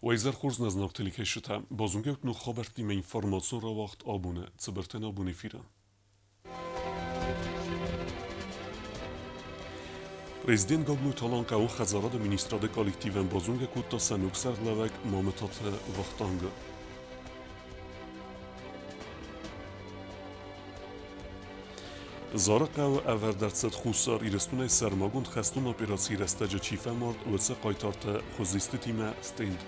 Wajzer Horzna znał tylko szyta, bo zungeut no Robert die informacją rawacht abune, cyberten abune fira. Prezydent Goglu Talanka u Hazarada ministrade kollektiven bozunge kutta sanuk sarlavek momentat vachtanga. Zaraqaw averdartsat khusar irestune sermagund khastun operasiy rastaja chifamord ulsa qaytarta xuzisti tima stend.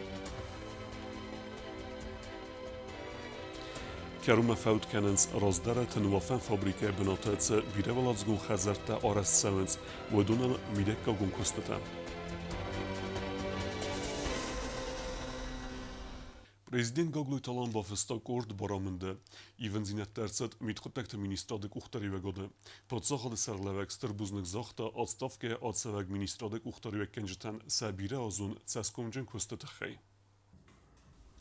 Karuma faut kanens razdara tenwafan fabrika binatatsa birevalazgun khazarta aras savens waduna midekka gun kostata. Prezident Goglu Talan ba festak ord baramında ivenzinet derset mitkotakte ministrade kuchtarivegode. Podsachade serlevek sterbuznek zachta odstavke odsevek ministrade kuchtarivek kenjeten sabire azun ceskomjen kostetachei.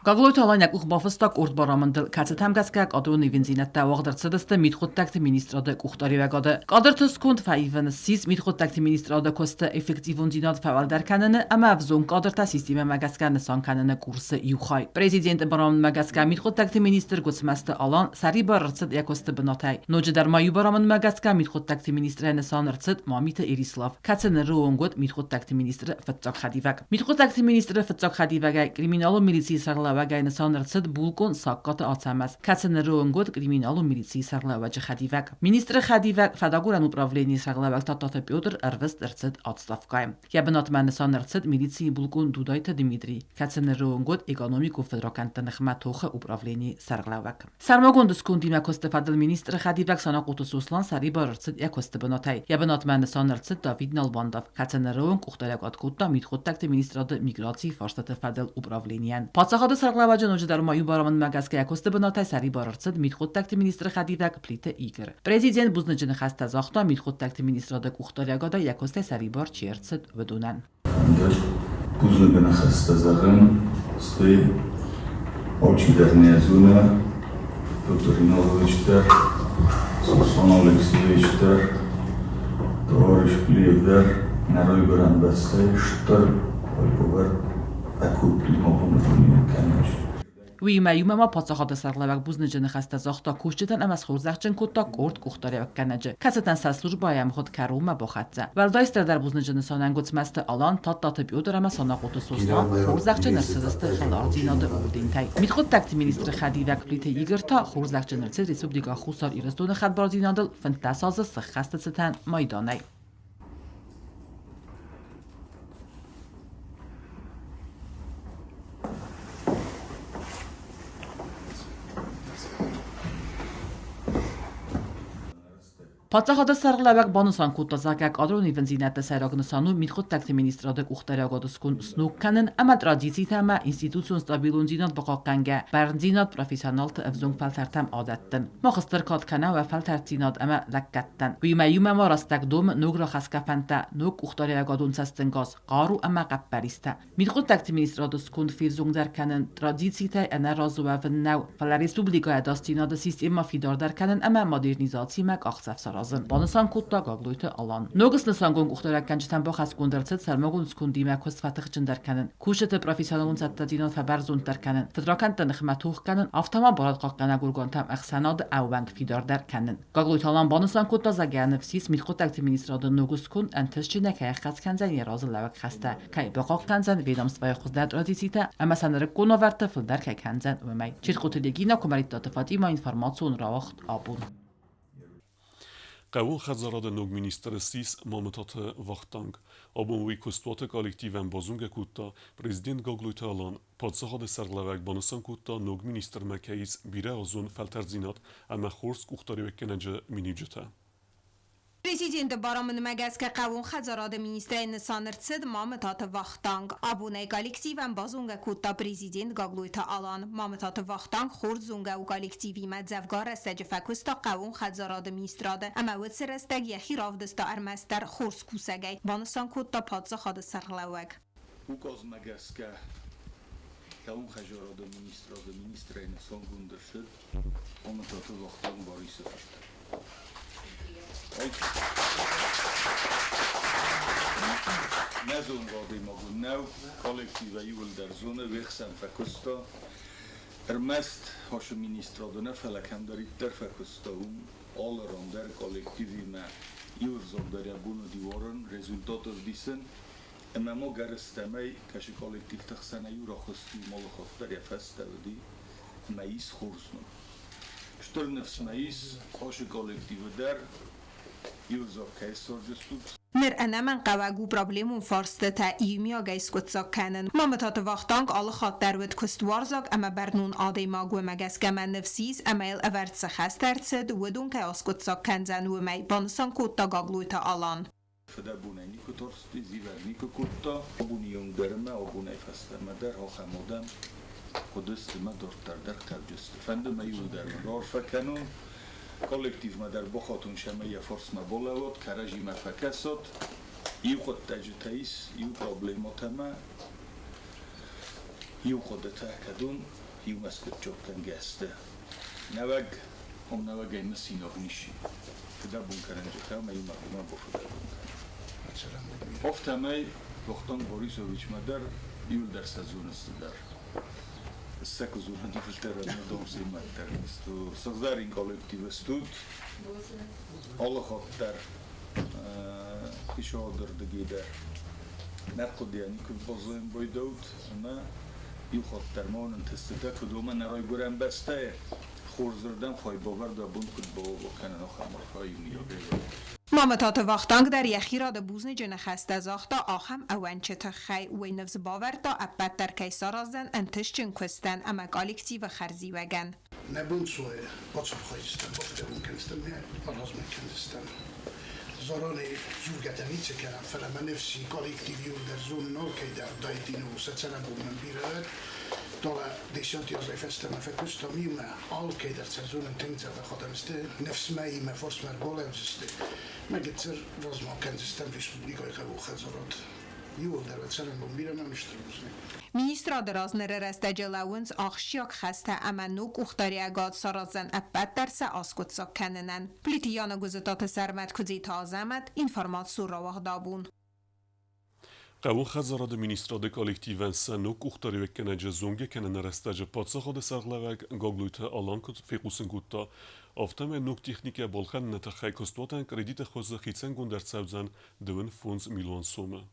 Goglu Talanyak uxbafıstak ord baramında kacetamgaskak adun ivenzinette wagdartsedeste mitkotakte ministrade kuchtarivegode. Qadertuskund faiven sis mitkotakte ministrade koste effektivundinat favalderkanene ama avzon qaderta sisteme magaskan sankanene kurse yuxay. Prezident baram magaska mitkotakte minister gutsmaste alan sari barrtset yakoste benatay. Nojdar mayu baram magaska mitkotakte ministre nesan rtset mamite Erislav. Katsene ruongot mitkotakte ministre Fatzak Khadivak. Mitkotakte ministre Fatzak Khadivak kriminalu militsiy sarla وگای نسان رسد بولکن ساقات آتامس کسن روانگود کریمینالو میلیسی سرلاوج خدیوک مینیستر خدیوک فداگوران управление سرلاوک تاتات پیوتر ارвест رسد آتستافکایم یا بنات من نسان رسد میلیسی بولکن دودایت دیمیتری کسن روانگود اکونومیکو فدراکنت نخمت توخ управление سرلاوک سرماگون دسکوندیم اکست فدل مینیستر خدیوک سانا قوتسوسلان سری بار رسد اکست بناتای یا بنات من نسان رسد داوید نالبانداف کسن روانگ اختلاقات کوتا میتخود تکت مینیستراد میگراسی فارستات فدل управление پاسخاد سرلاوج نوجه در مایو بارمان مگاسکه اکست بناتای سری بار رسد میتخود تکت مینیستر خدیوک پلیت ایگر پرزیدنت بوزنجن خسته زاختا میتخود تکت مینیستراد اختلاقات یکست سری بار چیرتسد بدونن بوزنجن خسته زاخن سوی اوچی در نیازونه Doktorinalovičter, Susan Aleksijevičter, tovariš Plievder, Nerojberan Beszélster, Ajpover, Ekutli Maponatonyi Kencs. وی میوم ما پاسخاد سرلوک بوزنجن خسته زاختا کوشتن ام از خورزخچن کوتا کورد کوختاری کنجه کستن سسلور بایم خود کروم با خطزه ولدایستر در بوزنجن ساننگوت مست آلان تات بیودر ام ساناقوت سوسلان خورزخچن سزست خلار زیناد بودین تای میتخود تکت مینیستر خدیوک پلیت ایگر تا خورزخچن رسد ریسپوبلیکا خوسار ایرزدون خدبار زینادل فنتاساز سخست ستن مایدانای پادشاه سرلوک بانوسان کوتازاک آدرون ایونزینت سراغنسانو میتخود تکت مینیستراد اختراگادسکون سنوک کنن اما ترادیسی تما اینستیتوسیون استابیلون زینات بقاقنگه برنزینات پروفیسیونال افزون فلترتم عادتن مخستر کات کنه و فلترت زینات اما لکتن وی میوم ما راستک دوم نوگرا خسکفنتا نوک اختراگادون سستنگاز قارو اما قبریسته میتخود تکت مینیسترادسکون فیزون در کنن ترادیسی تا انا رازو و نو فلا ریسپوبلیکا داستیناد سیستم فیدار در کنن اما مدرنیزاسی مک اخصف سراز بانسان کوتا گاگلویت آلان نوگس نسانگون اختراک کنجتن با خس گندرت سرماگون سکوندی مکوس فتح جندر کنن کوشت پروفیسیونالون ستادینات فبرزون در کنن فدراکن تنخمتوخ کنن افتما بارد قاقنا گورگان تام اخسناد او بنک فیدار در کنن گاگلویت آلان بانسان کوتا زگان نفسیس میخوت اکت مینیستراد نوگس کن انتش نکه خس کنزن یراز لوک خسته کی بقاق کنزن ویدامسوای خودت رادیسیتا اما سنر گونورت فلدر کی کنزن و می چیت قوتلگینا کوماریت دات فاطیما اینفورماسیون راوخت آبون قوون خزاراد نوگ مینیستر سیس مامتات وقتانگ آبون وی کستوات کالکتیون بازونگ کوتا پرزیدنت گاگلویت آلان پادشاه سرلوک بانسان کوتا نوگ مینیستر مکیس بیره ازون فلترزینات اما خورس کوختاری وکنجه مینیجته Президент барамын мәгәскә қавун хазарады министрайны саныртсыд мамытаты вақтанг. Абунай коллективен базунга кутта президент гаглуйта алан. Мамытаты вақтанг хорзунга у коллективи мәдзәвгар әстәджі фәкуста қавун хазарады министрады. Әмә өтсір әстәг яхи равдыста әрмәстер хорс кусагай. Банысан кутта падза хады сарғлауәк. Указ мәгәскә қавун хазарады министрайны сангундыршыд. Мамытаты вақтанг барысы фашты. Thank you. نزون وادی مگون نو کالکتیو یول در زونه ویخسن فکستا ارمست هاش مینیسترادونه فلکم دارید در فکستا هم آل راندر کالکتیوی ما یور زنداری بونو دیوارن رزولتات دیسن اما ما گرستمی کش کالکتیو تخسنه یورا خستی مال خاطر یا فسته ودی مایس خورسنم شتر نفس مایس هاش کالکتیو در یور زاب کیسار جستود När man qawagu problemum forste ta iumia gaiskutsak kanen. Mametat vaqtank alle khat derwet kustwarzak ama bernun ade magu magas kaman nefsis amail avert se khastartsed wedun ka askutsak kanzan u mai bansan kutta gagluita alan. فدابونه نیکو ترستی زیور نیکو کتا ابونیون درمه ابونه فسته مدر ها خمودم قدست ما دورتر در قرجست فنده میول درمه رار فکنون کالکتیو ما در بخاتون شمه یا فرس ما بولواد کرجی ما فکسات یو خود تجتایس یو پرابلیمات ما یو خود تاکدون یو مسکت چوبکن گسته نوگ هم نوگ این سیناغ نیشی فدابون کرنجه کام یو مقیمه بفدابون Oftamay Bogdan Borisovich Madar yul der sezon istedar. Sekuzun difilteran domsi matter. Sto sazdarin kollektiv stud. Alle hat der kishoder de gider. Narkodian kubozun boydot ama yu hat der monen testida kuduma naray guran beste. Khorzerdan fay bavar da bun kud bo kana no khamar fay uniyoge. Mametat vaqtank der yakhira de buzne jene khaste zakhta aham awanche ta khay weynevz baver ta apat der kaysarazdan antishchin kustan ama kollektiv kharzi wagan. نبود سوی بچه خواهیستم با خودمون کنستم نه آرزوی کنستم زارانی زوجتانی چه کردم فعلا من نفسی کالکتیوی در زون نور که در دایتینو سچنا بودم بیرد دالا دیشانتی از ایفستم فکرستم میومه آل که در سزون تنگ زده خودم است نفس مایی مفرس مربوله است مگه تر رزما کنستم ریسپوبلیکای خو خزارات یول در وسط من بیرم نمیشتم Ministra drazner restagelawens akhshiak khaste ama nuk uxtariagad sarazan apat derse askutsak kanenen. Plitiana guzetat sermet kuzit azamet informatsur rawagdabun. قوون خزارد مینیستراد کالکتیون سنوک اختاری وکنه جزونگه کنه نرستاج پادساخاد سرغلوگ گاگلویت آلان کد فیقوسن گوتا افتم نوک تکنیک بالخن نتخی کستواتن کردیت خوز خیتسن گون در سوزن دون فونز میلیون سومه.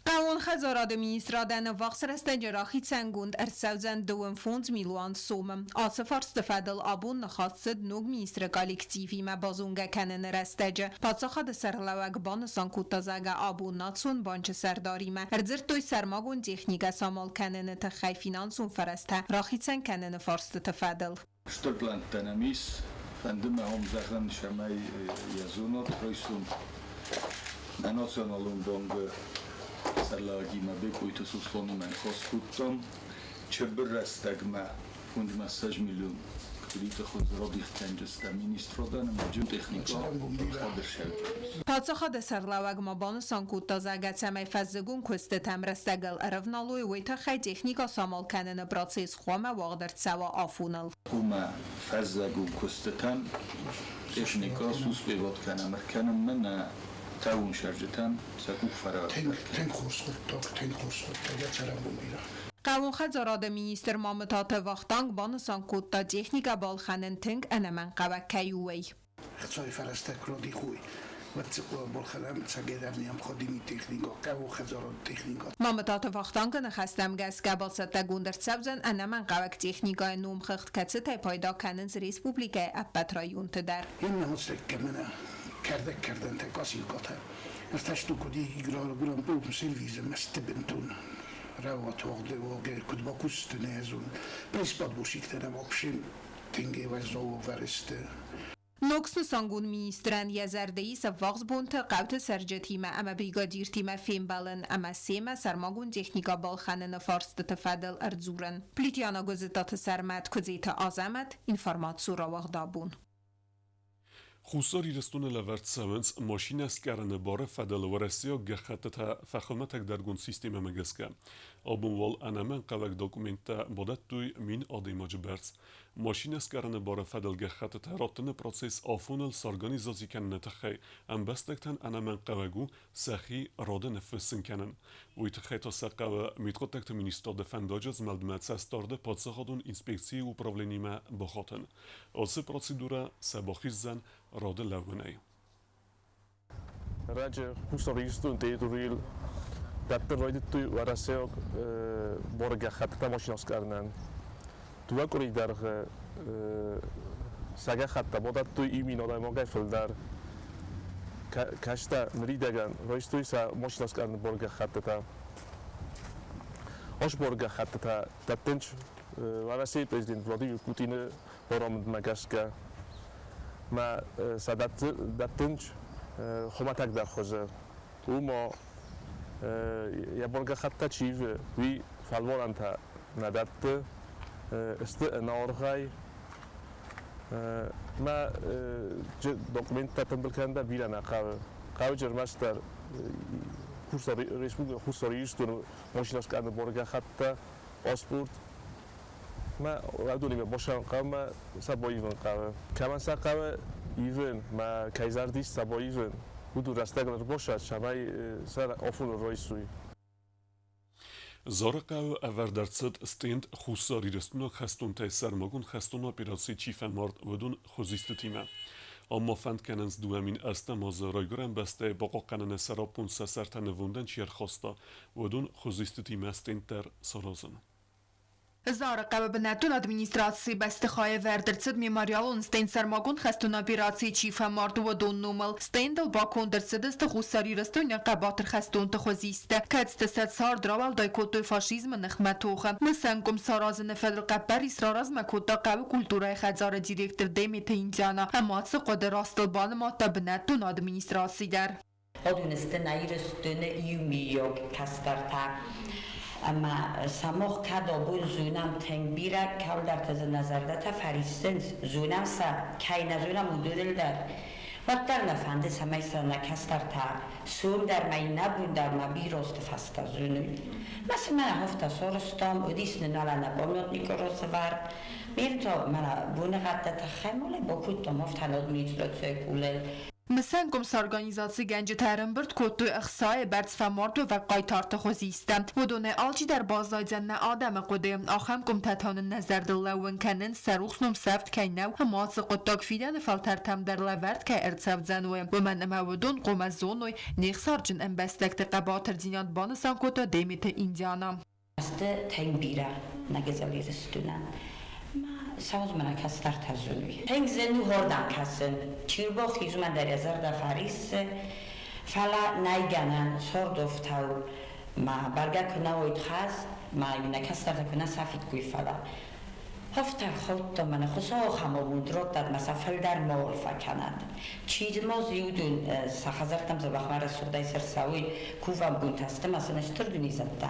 قوون خزارد مینیسترادن وقت رستاجرا خیتسن گوند ارسوزن دون فونز میلیون سومه. آسفار استفادل آبون نخواست نوگ مینیستر کالکتیوی ما بازونگه کنه نرستاج پادساخاد سرغلوگ بانسان کوتا زاگه آبون ناتسون بانچ سرداری ما ارزر توی سرماگون تکنیک سامال کنه نتخی فینانسون فرسته را خیتسن کنه نفارست تفادل. Stolpland Dynamis, fandym هم زخن شمای یزونات رئیسون ناسیونالون بانگ سرلاگی ما بکویت سوسلونی من خواست کودتم چه برستگ ما فوند مساج میلیون کلیت خود را دیختنجسته مینیسترادن مجموع تکنیکا خادر شد. پادساخاد سرلاوگ ما بانسان کوتا زاگت سمی فزگون کسته تم رستگل ارفنالوی ویتا خی تکنیکا سامال کنن پروسس خوامه واقدرت سوا آفونل. کوما فزگون کسته تم تکنیکا سوس بیواد کنم مرکنم من تاون شرجتم سکوک فرار. تنگ خورس خود تا چرا بمیره. قوون خزاراد مینیستر مامتات وقتانگ بانسان کوتا تکنیکا بالخانن تنگ انمن قوک کیوی. خدای فرستک رو دی خوی. وقتی بالخانم سعی هم خودی تکنیکا قوون خزاراد تکنیکا. مامتات وقتانگ نخستم گس قبل سته گوندر سبزن انمن قوک تکنیکا نوم خخت کتسه تای پایدا کنن ز ریسپوبلیکای اپت رایون تدر. این نموست که من کردن تکاسی کاته. ارتشتو کدی ایگرار گرام بود مسیلیز مست بنتون. روات واقعی واقعی کد با کست نیازون. پس باد بوشیکتنم آپشن تنگی و زاو ورسته. نوکس سانگون مینیستران یزردهی سواقز بونت قوت سرجتیمه اما بریگادیر تیمه فیم بالن اما سیمه سرماگون تکنیکا بالخانه فارست تفادل ارزورن. پلیتیانا گزیتات سرمت کزیت آزمت اینفرماتسو را وقدابون. خوصاری رستون لورد سوینس ماشین است گرنه باره فدل و رسیا گخطت فخامتک در گون سیستم مگسکه. Abonval enemen qavak dokumenta bodattuy min adimaj berz. Maşines karane bara fedelge xatet heratını proces afunel sarganizazi kenne txey. Am bestekten enemen qavagu saxi rade nefesin kenen. Uytxeta saqava mitqotek minister defendajaz meldmet sestarde patsahadun inspeksiyi upravlenime bakhaten. Ase procedura sabakhizzen rade levmeney. Raja husaristun teturil Dapper roidittu varaseok borga khatta mashinos karnan. Tuva koridar saga khatta bodattu imin odam gafildar. Kashta mridagan roistu sa mashinos karnan borga khatta. Osh borga khatta tatench varase prezident Vladimir Putin boram magaska ma sadat datench khomatak dar khozer. Uma یا برگه خطه چیو وی فالوران تا ندات است نورخای ما دکمنت تا تنبل کنده بیرنا قاو جرمستر خساریستون ماشیناس کنده برگه خطه پاسپورت ما ودونیم باشم قاو ما سباییون قاو کمان سقاو ایون ما کایزاردیس سباییون Budu rasteglar boşa çabay ser afun roisuy. Zaraqav averdartsat stend xussariristuna xastunte sermagun xastuna operasi çifemart vedun xuzistitime. Amma fendkenens duamin estemaz raygoren beste baqaqanene serapun sesertene vunden çier xasta vedun xuzistitime stenter sarazın. Զարակավը բնատուն ադմինիստրացիի բաստխայը վերդրցդ մեմորիալուն ստեն սարմագուն խստուն օպերացիի չիֆը մարդու դոննումալ ստենդլ բակոն դրցդստը խուսարի ռստոնյա կաբատր խստուն տխոզիստը կացտսած սար դրավալ դայքոտոյ ֆաշիզմը նխմատուխը մսանկում սարազնը ֆեդրալ կապար իսրարազմը կոտա կավը կուլտուրայ խածարը դիրեկտր դեմիթը ինձանա համացը կոդը ռաստլ բանը մատա բնատուն ադմինիստրացի դար Oduniste nairistune yumiyog kastarta اما سماخ کدابون زونم تنگ بیره کل در تز نظرده تا فریستن زونم سا کی نزونم مدودل در وقت در نفنده سمی سا نکستر تا سون در می نبون در ما بیروست فستا زونوی مثل من هفته سارستام و دیسن نالا نبامیاد نیکروس ورد میر تا من بونه قده تا خیماله با کتم هفتناد میترد توی کوله Մսանկում սարգանիզացի գենջը թերմբրտ կոտույ ըխսայ բերցվամորդու və qaytartı xozistə. Vodone alçı der bazaycanna adamı qodi. Axamkum tətanın nəzərdilləvən kənin səruxsnum səft kəynəv həmatsı qottak fidən faltərtəm der ləvərd kəy ərtsəvzənvə. Və mən əməvudun qoməzonuy nexsarcın əmbəstəkdə qəbatır dinat banısan kota demiti indiana. Aslı tənbirə nəgəzəlir üstünən. ساز من کستر تزونی. تنگ زنو هردم کسن. چیربا خیزومن در ازر دفریس فلا نیگنن سردفتاو ما برگه کنه وید خست ما یونه کستر کنه سفید کوی فلا. هفتر خود من خصوصا خمود رد داد مثلا فل در مول فکند. چیز ما زیودون سخزرتم زبخمر سودای سرسوی کوفم گونتسته مثلا نشتر دونی زده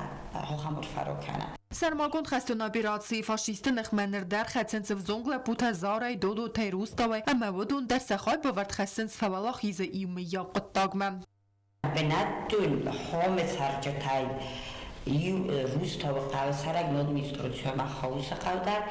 خمود فرو کنه. Սարմագոն խստոնաբիրացի ֆաշիստը նխմեներ դար խեցենցև զոնգլը պութազարայ դոդո թեյրուստավայ ամավոդուն դար սախայ բվարդ խեսենց ֆավալախ իզը իմը յակտագմը بنادون حامد سرجتای روستاو قوسرگ نود میستروچیو ما خواهوس قودر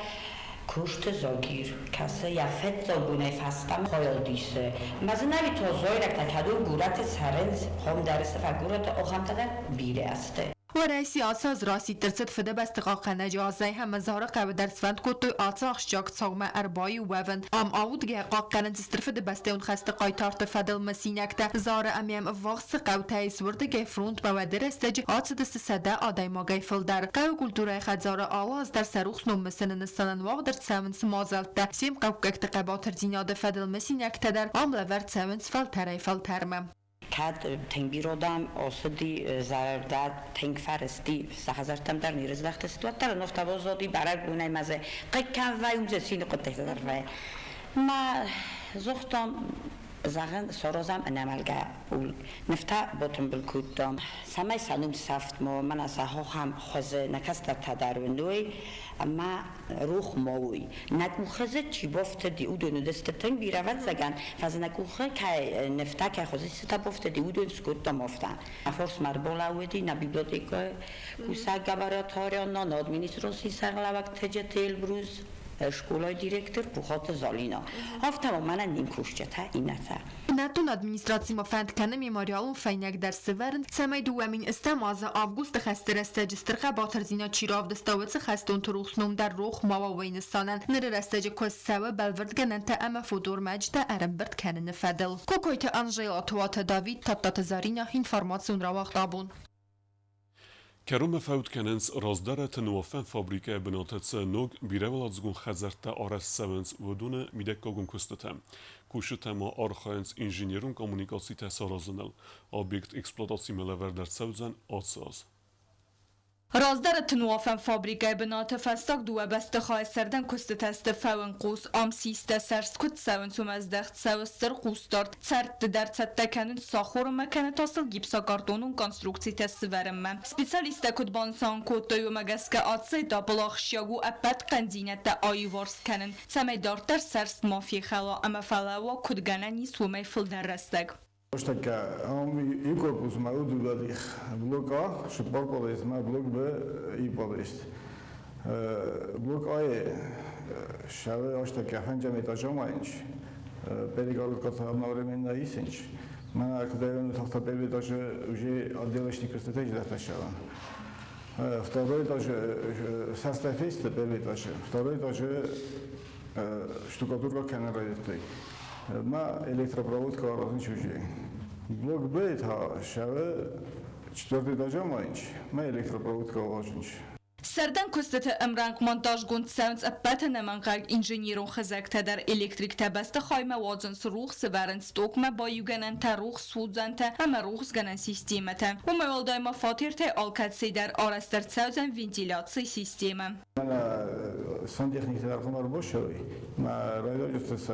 کشت زاگیر کسی یفت زاگونه فستم خایل دیسه مزه نوی تو زایرک تکدو گورت سرنز هم درسته و گورت آخم تدر بیره استه ورئیسی آساز راسی ترسد فده بستقاق نجازه هم زهره قوی در سفند کتوی آساخش جاک صاغمه اربایی وون ام آود گه قاق قرن استرفده بسته اون خست قایتارت فدل مسینکته زاره امیم واقس قو تایس ورده گه فرونت با ودر استج آتس دست سده آدای ما گه فل در قو کلتوره خد زاره آلاز در سروخ نوم مسنن استنن واق در سمنس مازلته سیم قو گکت قباتر زیناد فدل مسینکته در ام لورد سمنس فل تری فل ترمه کد تنگ بیرودم آسودی زرداد تنگ فرستی سخزرتم در نیرز وقت است و تر نفت بازدی برای گونه مزه قیکم وای اونجا سینه قطعه در وای ما زختم زغن سرازم نمالگه پول نفتا باتم بالکودم سمای سالم سفت ما من از هم خوز نکست تدارونوی اما روح موی نکوخز چی بافت دیودون دستتن بیرود زگن فاز نکوخه که نفتا که خوزی ستا بافت دیودون سکوتم افتن افرس مربولا ودی نبیبلیوتیکا کوسا گبراتاریان نان ادمینستراسی سرلاوک تجتیل بروز школой директор Пухота Золина. Автома мана ним кушчата ината. Натун администрацияма фандканы мемориалун файнак дар Северн самай дуамин истамаза август хастересте жистерха батерзина чирав дастовец хастун турухснум дар рух мава вейнстанан нерестеж косава балвардгананта ама фудор majda араберт канен фадл. Кокойта Анжела Туата Давид Таптата Зарина информацион равахтабун. Kerome Feutkenens razdere tenوفن fabrike benatetse nog birevalatzgun khazerta aras sevens vodune midekkogun kustetem. Kushutema archaens inžinierung kommunikacite sarazanel. Objekt eksploatacji melever der sevzen atsaz. رازدار تنوافن فابریکه بنات فستاک دو بسته خواهد سردن کست تست فون قوس آم سیسته سرس کت سون سومزدخت سوستر قوس دارد سرد در تته کنن ساخور مکنه تاسل گیبسا کارتونون کنسترکتی تست ورمم سپیسالیسته کت بانسان کت دویو مگسکه آتسای دابلاخ شیاگو اپت قندینت دا آیو وارس کنن سمی دارتر سرس مافی خلا اما فلاوا کت گنه نیست و میفل در رستگ Ошта и корпус мауду дадих блок А, шпарколес ма блок Б и полест. Блок А шаве ошта кафанджа метажомаинч. Переговоры одновременно исенч. Мана когда тахта первый этаж уже отделочный крестотеч даташава. Второй этаж составист первый этаж. Второй этаж штукатурка канализации. ما электропровод квадратный чужой. Блок Б это шаве четвертый этаж маинч. ما электропровод квадратный. سردن کستت امرانگ монтаж گوند ساوندز اپت نمانگاگ انجینیرون خزکته در الکتریک تبسته خواهیم وازنس روخ سورن ستوکما با یوگنن تا روخ سودزنته اما روخ زگنن سیستیمته و موالدای ما فاتیرته آلکتسی در آرستر ساوزن وینتیلاتی سیستیمه. من ساندیخنیک تلفن رو باشوی. ما رایدار جست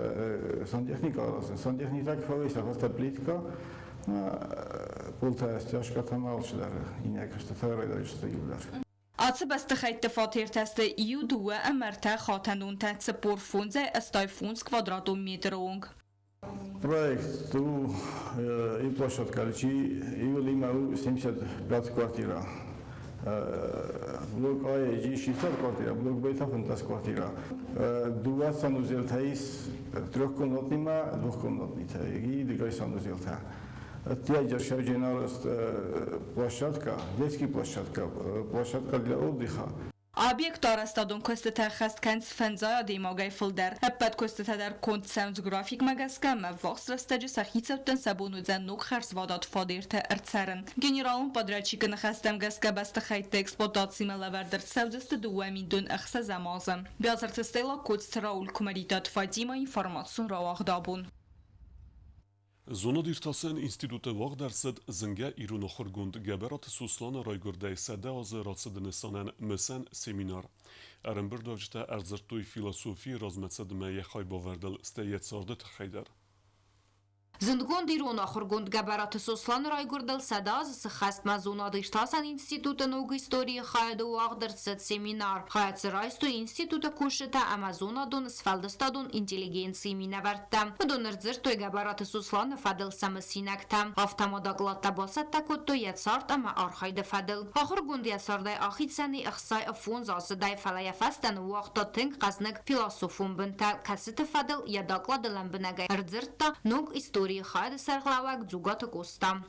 ساندیخنیک آراسن. ساندیخنیک tak فویس هست پلیتکا. ما پولتا استیاشکا تمال شدار. این یکش رایدار جست یودار. آتس بسته خیت فاتیر تست ایو دوه امرته خاتندون تست پورفونزه استایفونز квадратометрунг. Проект ту и площадка личи и имау 75 квартира. Блок А и 60 квартира, блок Б 50 квартира. Два санузелтаис трехкомнатнима, двухкомнатница. И другой санузелта. Тяжер шарджинарост площадка, детский площадка для отдыха. Объект арастадон костета хаст канц фензая демагай филдер. Эппет костета дар конт саундс график магаска ма вахс растаджи сахицевтен сабунудзен нук харсвадат фадирте эрцерен. Генералун подрядчикын хастем гаска баста хайта эксплуатации мелавердер саудзесте дуэмин дун эхса замазен. Биазартестела кодст Рауль Кумаритат Фатима информацион равахдабун. Zona dirtasen institute vaq dersid zinge îronaxurgund geberat Suslana raygurdey sede az ratsedinisanen mesen semînar. Erin bir dovjite erzirtûy filosofî razmetsedime yexay baverdil ste yetsarde tixeyder. Зындгонд ирона хургунд габарат Суслан райгурдал садаз схаст мазуна диштасан института наук истории хайда уагдерцет семинар. Хайц райсту института кушета Амазона дон сфалдастадун интеллигенции минавартта. Донерзиртой габарат Суслан фадл самасинакта. Автомодаглатта басат такутто ятсарт ама архайда фадл. Хургунд ятсардай ахитсани ихсай афун засадай фалая фастан уақта тинг qaznag философун бинта касит фадл ядакладалан бинагай рзирта наук истории хайда сарглавак дзугата коста.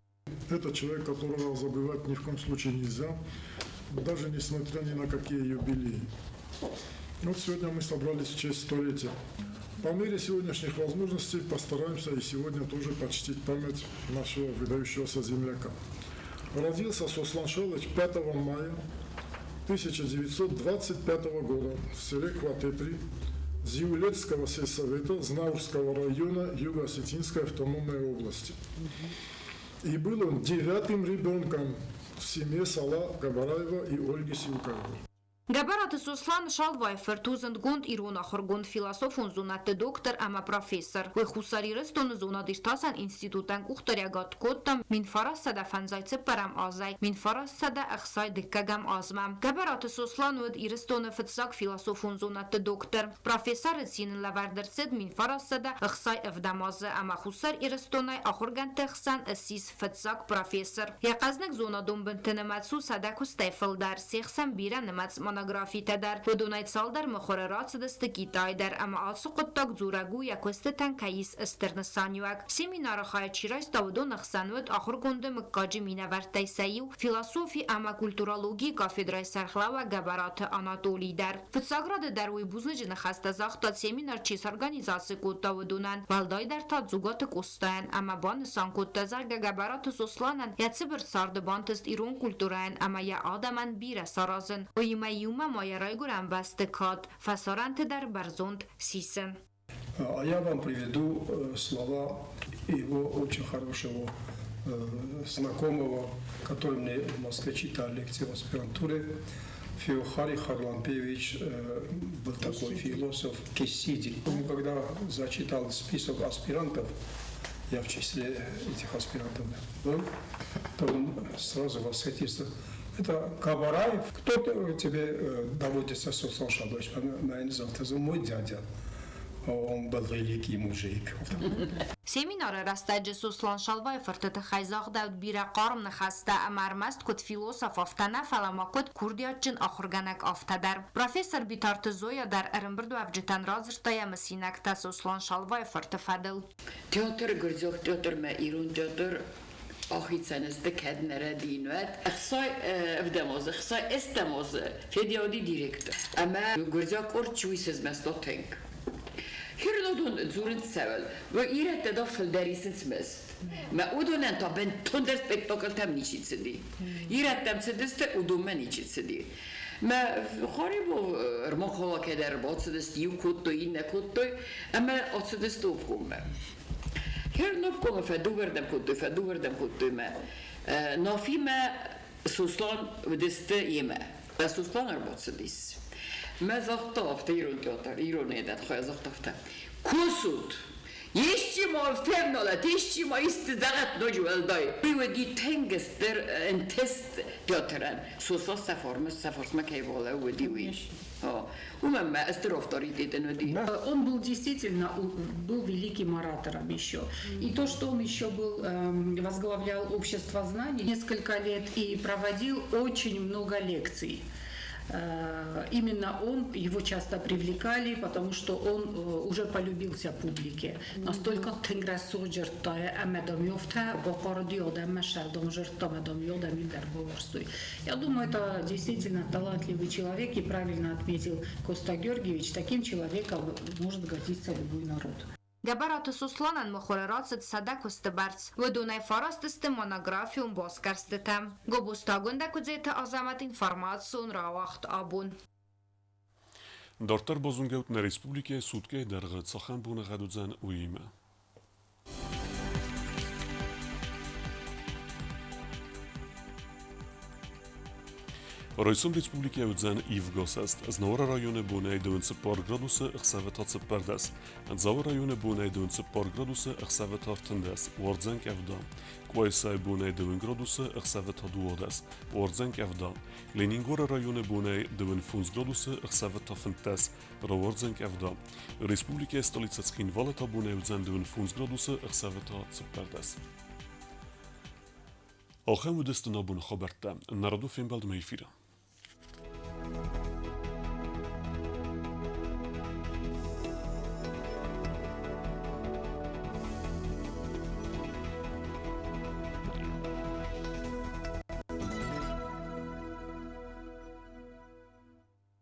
Это человек, которого забывать ни в коем случае нельзя, даже несмотря ни на какие юбилеи. Вот сегодня мы собрались в честь столетия. По мере сегодняшних возможностей постараемся и сегодня тоже почтить память нашего выдающегося земляка. Родился Суслан Шалыч 5 мая 1925 года в селе Кватепри Зиулетского сельсовета Знаурского района Юго-Осетинской автономной области. И был он 9-м ребенком в семье Сала Габараева и Ольги Силкаевой. Գաբարատը Սոսլան շալվայ ֆրտուզընդ գունդ իրունա խորգունդ ֆիլասոֆուն զունատը դոկտոր ամա պրոֆեսոր վե խուսարիրստոն զունադիշտասան ինստիտուտան ուխտորյագատ կոտտամ մին ֆարասada ֆանզայցը պարամ ազայ մին ֆարասada ախսայ դկկագամ ազմամ Գաբարատը Սոսլան ուդ իրստոնը ֆծակ ֆիլասոֆուն զունատը դոկտոր պրոֆեսորը ցին լավարդրցեդ մին ֆարասada ախսայ ավդամազը ամա խուսար իրստոնայ ախորգան տխսան ասիս ֆծակ պրոֆեսոր Յaqazնակ զոնադոն բնտնամացու սադակու ստեֆլդար սիխսան բիրա նմաց Монографиите дар подунайцал дар мохорараци дастакитай дар ама алсу qottaq zuragu yakostan kayis isternasanyuak seminara khaychira stavdon axsanut axur gonde mkaji minavartay sayu filosofi ama kulturologi kafedray sarxlava gabarat Anatoliy dar Fitsagrad dar uy buznajna khasta zaxta seminar chis organizatsiya kottavdunan valday dar tadzugat kostan ama ban sankot zarga gabarat soslanan yatsibir sardbantist irun kulturayn ama ya adaman bira sarazın Юма моя райгурам бастекат фасоранте дар барзонд сисен. А я вам приведу слова его очень хорошего знакомого, который мне в Москве читал лекции в аспирантуре. Феохарий Харлампевич был такой философ Кессиди. Он когда зачитал список аспирантов, я в числе этих аспирантов был, то он сразу восхитился. Это Кабараев. Кто тебе доводится Сослан Шалваевич? Я не знаю, это мой дядя. Он был великий мужик. Семинары растаджи Сослан Шалваев фортета хайзагдавд бира қарм нахаста амармаст код философ афтана фаламакот курдиятчин ахурганак афтадар. Профессор Битарты Зоя дар Эренбірду авджитан разыртая масинакта Сослан Шалваев фортефадыл. Театр гырзок театр ма ирун театр آخیتسانسته کد نردینوات اخصای افداموز اخصای استاموز فیدیودی دیرکت اما گرزا کورد چویسز مستوتنگ هرلودون زورند سوال و ایرت دافل دریسنس مست ما اودونن تا بن تندر سپکتاکل تام نیچید سدی ایرت تام سدسته اودون من نیچید سدی ما خاربو ارماق هوا که در باد سدست یو کتوی این نکتوی اما آت سدست اوپکومه هر نبکم فدو بردم کتوی ما نافی ما سوسلان و دسته یمه و سوسلان ارباد سدیس ما زخطه افته ایرون ایدد خواه زخطه افته کسود Ještě má fernalat, ještě má istizaqat nojualdai. Priwedi tengester en test teatran. Sosa safarsma kayvala wedi wi. Умама авторитетен один. Он был действительно был великим оратором еще. И то, что он еще был возглавлял общество знаний несколько лет и проводил очень много лекций. Именно он, его часто привлекали, потому что он уже полюбился публике. Настолько тенграсоджертая амедомьевта, бокордиодам машардомжертом амедомьодам илдарбоворсуй. Я думаю, это действительно талантливый человек, и правильно отметил Коста Георгиевич, таким человеком может гордиться любой народ. Габараты Сусланан мохорарацет садакусты барц. Выдунай фарастысты монографиум боскарстытам. Гобустагунда кудзета азамат информацион равахт абун. Дартар бозунгеут на республике сутке даргы цахан буны гадудзан уиме. Райсон республики Удзан Ивгосаст, Знаура районы Бунай 90 градусы, Ахсавета Цепардас, Анзаур районы Бунай 90 градусы, Ахсавета Тендас, Уордзан Кавда, Куайсай Бунай 9 градусы, Ахсавета Дуодас, Уордзан Кавда, Ленингора районы Бунай 9 градусы, Ахсавета Фентас, Уордзан Кавда, Республика столица Цхинвалета Бунай Удзан 9 градусы, Ахсавета Цепардас. آخر مدست نابون خبرت. نردو فیلم بالد میفیره.